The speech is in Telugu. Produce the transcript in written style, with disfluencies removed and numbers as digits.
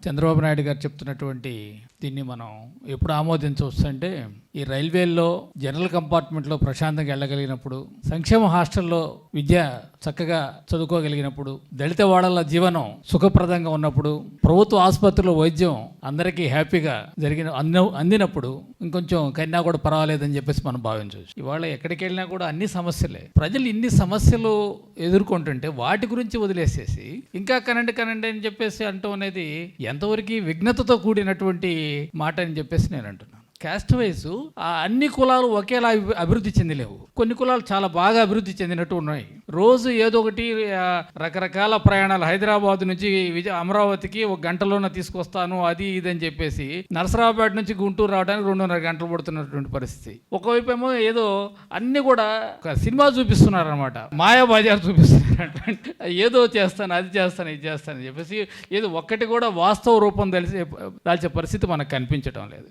చంద్రబాబు నాయుడు గారు చెప్తున్నటువంటి దీన్ని మనం ఎప్పుడు ఆమోదించవచ్చు అంటే, ఈ రైల్వేల్లో జనరల్ కంపార్ట్మెంట్లో ప్రశాంతంగా వెళ్ళగలిగినప్పుడు, సంక్షేమ హాస్టల్లో విద్య చక్కగా చదువుకోగలిగినప్పుడు, దళిత వాడల జీవనం సుఖప్రదంగా ఉన్నప్పుడు, ప్రభుత్వ ఆసుపత్రిలో వైద్యం అందరికీ హ్యాపీగా అందినప్పుడు ఇంకొంచెం కన్నా కూడా పర్వాలేదని చెప్పేసి మనం భావించవచ్చు. ఇవాళ ఎక్కడికి వెళ్ళినా కూడా అన్ని సమస్యలే. ప్రజలు ఇన్ని సమస్యలు ఎదుర్కొంటుంటే వాటి గురించి వదిలేసేసి ఇంకా కనండి అని చెప్పేసి అంటూ అనేది ఎంతవరకు విఘ్నతతో కూడినటువంటి మాట అని చెప్పేసి నేను అంటున్నాను. క్యాస్ట్ వైజ్ అన్ని కులాలు ఒకేలా అభివృద్ధి చెందలేవు. కొన్ని కులాలు చాలా బాగా అభివృద్ధి చెందినట్టు ఉన్నాయి. రోజు ఏదో ఒకటి రకరకాల ప్రయాణాలు, హైదరాబాద్ నుంచి అమరావతికి 1 గంటలోనే తీసుకొస్తాను అది ఇదని చెప్పేసి నరసరావుపేట నుంచి గుంటూరు రావడానికి 2.5 గంటలు పడుతున్నటువంటి పరిస్థితి. ఒకవైపు ఏమో ఏదో అన్ని కూడా సినిమా చూపిస్తున్నారు అనమాట, మాయాబజార్ చూపిస్తున్నారు. ఏదో చేస్తాను, అది చేస్తాను, ఇది చేస్తాను అని చెప్పేసి ఏదో ఒక్కటి కూడా వాస్తవ రూపం దాల్చే పరిస్థితి మనకు కనిపించడం లేదు.